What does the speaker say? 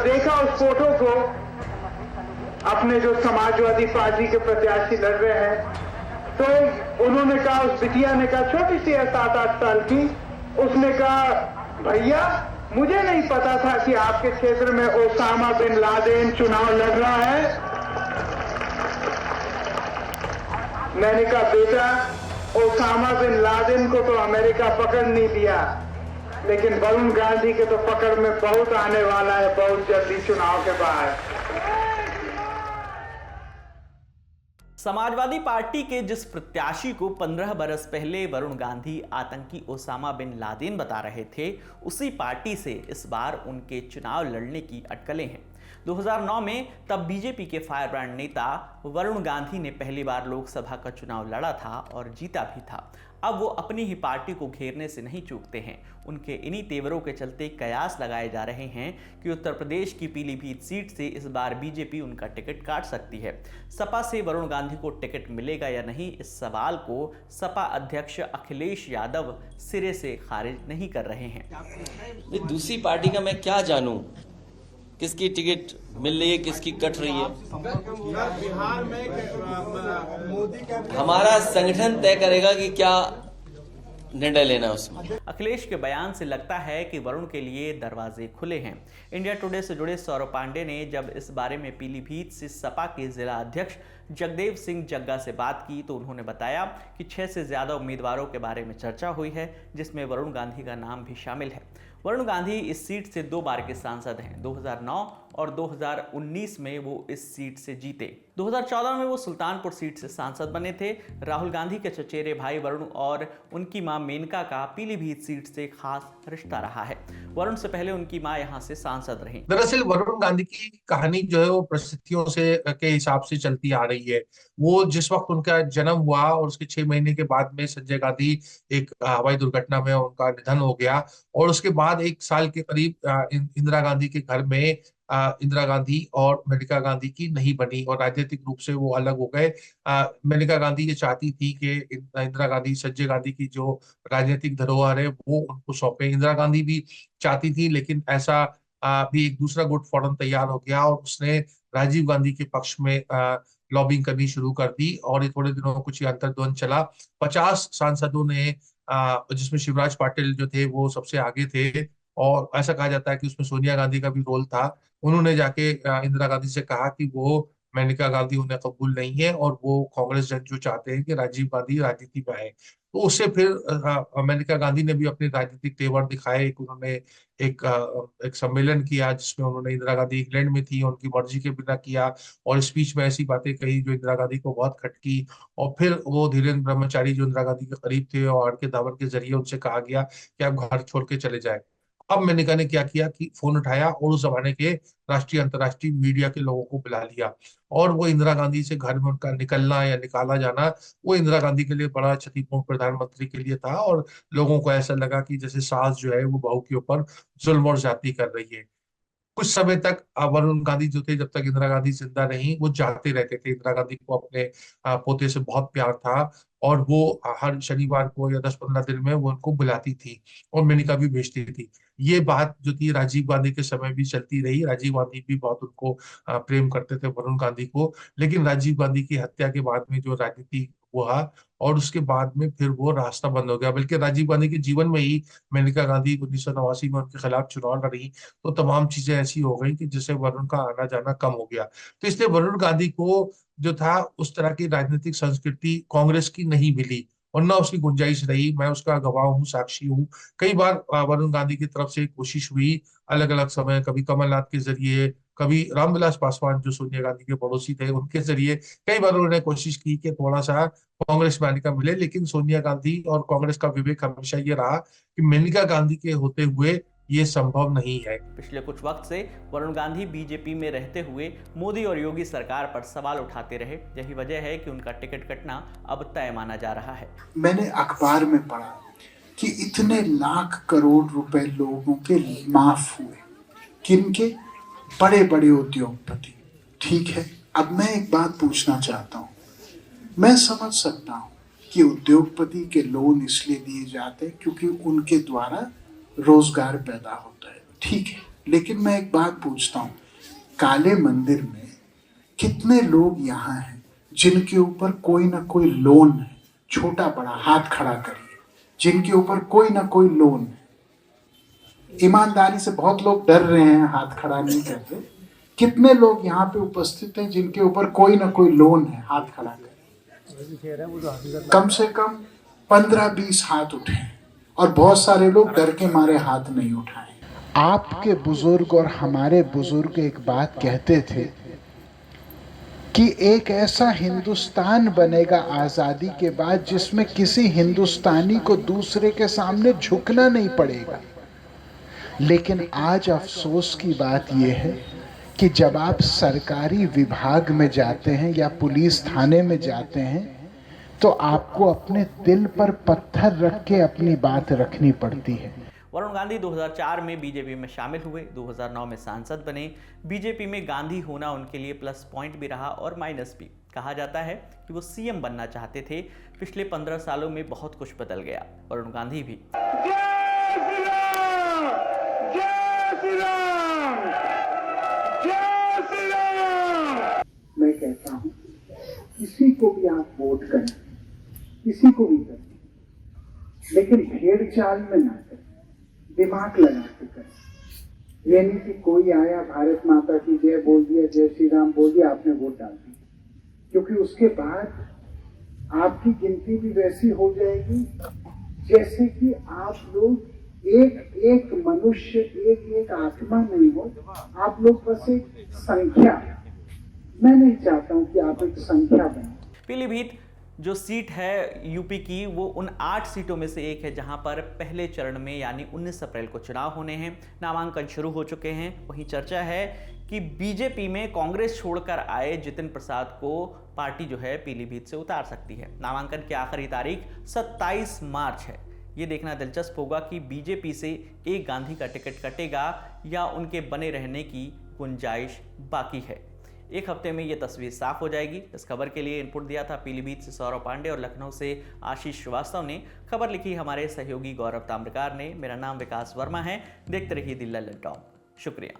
देखा उस फोटो को, अपने जो समाजवादी पार्टी के प्रत्याशी लड़ रहे हैं, तो उन्होंने कहा, उस बिटिया ने कहा, छोटी सी है 7-8 साल की, उसने कहा, भैया मुझे नहीं पता था कि आपके क्षेत्र में ओसामा बिन लादेन चुनाव लड़ रहा है। मैंने कहा, बेटा ओसामा बिन लादेन को तो अमेरिका पकड़ नहीं लिया, लेकिन वरुण गांधी के तो पकड़ में बहुत आने वाला है, बहुत जल्दी चुनाव के बाद। समाजवादी पार्टी के जिस प्रत्याशी को 15 बरस पहले वरुण गांधी आतंकी ओसामा बिन लादेन बता रहे थे, उसी पार्टी से इस बार उनके चुनाव लड़ने की अटकलें हैं। 2009 में तब बीजेपी के फायरब्रांड नेता वरुण गांधी ने पहली बार लोकसभा का चुनाव लड़ा था और जीता भी था। अब वो अपनी ही पार्टी को घेरने से नहीं चूकते हैं। उनके इन्हीं तेवरों के चलते कयास लगाए जा रहे हैं कि उत्तर प्रदेश की पीलीभीत सीट से इस बार बीजेपी उनका टिकट काट सकती है। सपा से वरुण गांधी को टिकट मिलेगा या नहीं, इस सवाल को सपा अध्यक्ष अखिलेश यादव सिरे से खारिज नहीं कर रहे हैं। दूसरी पार्टी का मैं क्या जानूं, किसकी टिकट मिल रही है, किसकी कट रही है। बिहार में मोदी का हमारा संगठन तय करेगा कि क्या निर्णय लेना है उसमें। अखिलेश के बयान से लगता है कि वरुण के लिए दरवाजे खुले हैं। इंडिया टुडे से जुड़े सौरभ पांडे ने जब इस बारे में पीलीभीत से सपा के जिला अध्यक्ष जगदेव सिंह जग्गा से बात की तो उन्होंने बताया कि 6 से ज्यादा उम्मीदवारों के बारे में चर्चा हुई है, जिसमें वरुण गांधी का नाम भी शामिल है। वरुण गांधी इस सीट से 2 बार के सांसद हैं। 2009 और 2019 में वो इस सीट से जीते। 2014 में वो सुल्तानपुर सीट से सांसद बने थे। राहुल गांधी के चचेरे भाई वरुण और उनकी मां मेनका का पीलीभीत सीट से खास रिश्ता रहा है। वरुण से पहले उनकी मां यहां से सांसद रहीं। दरअसल वरुण गांधी की कहानी जो है वो परिस्थितियों से के हिसाब से चलती आ रही है। वो जिस वक्त उनका जन्म हुआ और उसके 6 महीने के बाद में संजय गांधी एक हवाई दुर्घटना में उनका निधन हो गया और उसके बाद 1 साल के करीब इंदिरा गांधी के घर में इंदिरा गांधी और मेनका गांधी की नहीं बनी और राजनीतिक रूप से वो अलग हो गए। मेनका गांधी ये चाहती थी कि इंदिरा गांधी संजय गांधी की जो राजनीतिक धरोहर है वो उनको सौंपे। इंदिरा गांधी भी चाहती थी, लेकिन ऐसा भी एक दूसरा गुट फौरन तैयार हो गया और उसने राजीव गांधी के पक्ष में लॉबिंग करनी शुरू कर दी और ये थोड़े दिनों कुछ अंतर्द्वंद चला। 50 सांसदों ने जिसमें शिवराज पाटिल जो थे वो सबसे आगे थे और ऐसा कहा जाता है कि उसमें सोनिया गांधी का भी रोल था। उन्होंने जाके इंदिरा गांधी से कहा कि वो मेनका गांधी उन्हें कबूल नहीं है और वो कांग्रेस जन जो चाहते हैं कि राजीव गांधी राजनीति में आए। तो उससे फिर मेनका गांधी ने भी अपने राजनीतिक तेवर दिखाए। उन्होंने एक सम्मेलन किया जिसमें उन्होंने, इंदिरा गांधी इंग्लैंड में थी, उनकी मर्जी के बिना किया और स्पीच में ऐसी बातें कही जो इंदिरा गांधी को बहुत खटकी। और फिर वो धीरेन्द्र ब्रह्मचारी जो इंदिरा गांधी के करीब थे और के दावर के जरिए उनसे कहा गया कि आप घर छोड़ के चले जाए। अब मेनका ने क्या किया कि फोन उठाया और उस जमाने के राष्ट्रीय अंतर्राष्ट्रीय मीडिया के लोगों को बुला लिया और वो इंदिरा गांधी से घर में उनका निकलना या निकाला जाना वो इंदिरा गांधी के लिए बड़ा क्षतिपूर्ण प्रधानमंत्री के लिए था और लोगों को ऐसा लगा कि जैसे सास जो है वो बहू के ऊपर जुल्म और ज्यादती कर रही है। कुछ समय तक वरुण गांधी जो थे, जब तक इंदिरा गांधी जिंदा रही, वो जाते रहते थे। इंदिरा गांधी को अपने पोते से बहुत प्यार था और वो हर शनिवार को या 10-15 दिन में वो उनको बुलाती थी और मेनका भी भेजती थी। ये बात जो थी राजीव गांधी के समय भी चलती रही। राजीव गांधी भी बहुत उनको प्रेम करते थे वरुण गांधी को, लेकिन राजीव गांधी की हत्या के बाद में जो राजनीति हुआ और उसके बाद में फिर वो रास्ता बंद हो गया। बल्कि राजीव गांधी के जीवन में ही मेनका गांधी 1989 में उनके खिलाफ चुनाव लड़ी तो तमाम चीजें ऐसी हो गई कि जिससे वरुण का आना जाना कम हो गया। तो इसलिए वरुण गांधी को जो था उस तरह की राजनीतिक संस्कृति कांग्रेस की नहीं मिली और न उसकी गुंजाइश रही। मैं उसका गवाह हूँ, साक्षी हूँ। कई बार वरुण गांधी की तरफ से कोशिश हुई अलग अलग समय, कभी कमलनाथ के जरिए, कभी रामविलास पासवान जो सोनिया गांधी के पड़ोसी थे उनके जरिए कई बार उन्होंने कोशिश की कि थोड़ा सा कांग्रेस में आने का मिले, लेकिन सोनिया गांधी और कांग्रेस का विवेक हमेशा ये रहा कि मेनका गांधी के होते हुए ये संभव नहीं है। पिछले कुछ वक्त से वरुण गांधी बीजेपी में रहते हुए मोदी और योगी सरकार पर सवाल उठाते रहे। यही वजह है कि उनका टिकट कटना अब तय माना जा रहा है। मैंने अखबार में पढ़ा कि इतने लाख करोड़ रुपए लोगों के माफ हुए, किनके? बड़े बड़े उद्योगपति। ठीक है, अब मैं एक बात पूछना चाहता हूँ। मैं समझ सकता हूँ कि उद्योगपति के लोन इसलिए दिए जाते हैं क्योंकि उनके द्वारा रोजगार पैदा होता है, ठीक है। लेकिन मैं एक बात पूछता हूँ, काले मंदिर में कितने लोग यहाँ हैं जिनके ऊपर कोई ना कोई लोन है, छोटा बड़ा हाथ खड़ा करिए, जिनके ऊपर कोई ना कोई लोन है। ईमानदारी से बहुत लोग डर रहे हैं, हाथ खड़ा नहीं करते। कितने लोग यहाँ पे उपस्थित हैं जिनके ऊपर कोई ना कोई लोन है, हाथ खड़ा करें। कम से कम 15-20 हाथ उठे और बहुत सारे लोग डर के मारे हाथ नहीं उठाए। आपके बुजुर्ग और हमारे बुजुर्ग एक बात कहते थे कि एक ऐसा हिंदुस्तान बनेगा आजादी के बाद जिसमें किसी हिंदुस्तानी को दूसरे के सामने झुकना नहीं पड़ेगा। लेकिन आज अफसोस की बात यह है कि जब आप सरकारी विभाग में जाते हैं या पुलिस थाने में जाते हैं तो आपको अपने दिल पर पत्थर रख के अपनी बात रखनी पड़ती है। वरुण गांधी 2004 में बीजेपी में शामिल हुए, 2009 में सांसद बने। बीजेपी में गांधी होना उनके लिए प्लस पॉइंट भी रहा और माइनस भी। कहा जाता है कि वो सीएम बनना चाहते थे। पिछले 15 सालों में बहुत कुछ बदल गया। वरुण गांधी भी। मैं कहता हूँ किसी को भी आप वोट करें, किसी को भी करें, लेकिन भेड़ चाल में ना करें, दिमाग लगा के करें। ये नहीं कि कोई आया भारत माता की जय बोल दिया, जय श्री राम बोल दिया, आपने वोट डाल दी, क्योंकि उसके बाद आपकी गिनती भी वैसी हो जाएगी जैसे कि आप लोग एक मनुष्य, एक आत्मा नहीं हो, आप लोग बस एक संख्या। मैं नहीं चाहता हूं कि आप एक संख्या बने। पीलीभीत जो सीट है यूपी की, वो उन 8 सीटों में से एक है जहां पर पहले चरण में यानी 19 अप्रैल को चुनाव होने हैं। नामांकन शुरू हो चुके हैं। वहीं चर्चा है कि बीजेपी में कांग्रेस छोड़कर आए जितिन प्रसाद को पार्टी जो है पीलीभीत से उतार सकती है। नामांकन की आखिरी तारीख 27 मार्च है। ये देखना दिलचस्प होगा कि बीजेपी से एक गांधी का टिकट कटेगा या उनके बने रहने की गुंजाइश बाकी है। एक हफ्ते में ये तस्वीर साफ हो जाएगी। इस खबर के लिए इनपुट दिया था पीलीभीत से सौरभ पांडे और लखनऊ से आशीष श्रीवास्तव ने। खबर लिखी हमारे सहयोगी गौरव ताम्रकार ने। मेरा नाम विकास वर्मा है। देखते रहिए दी लल्लन टॉप। शुक्रिया।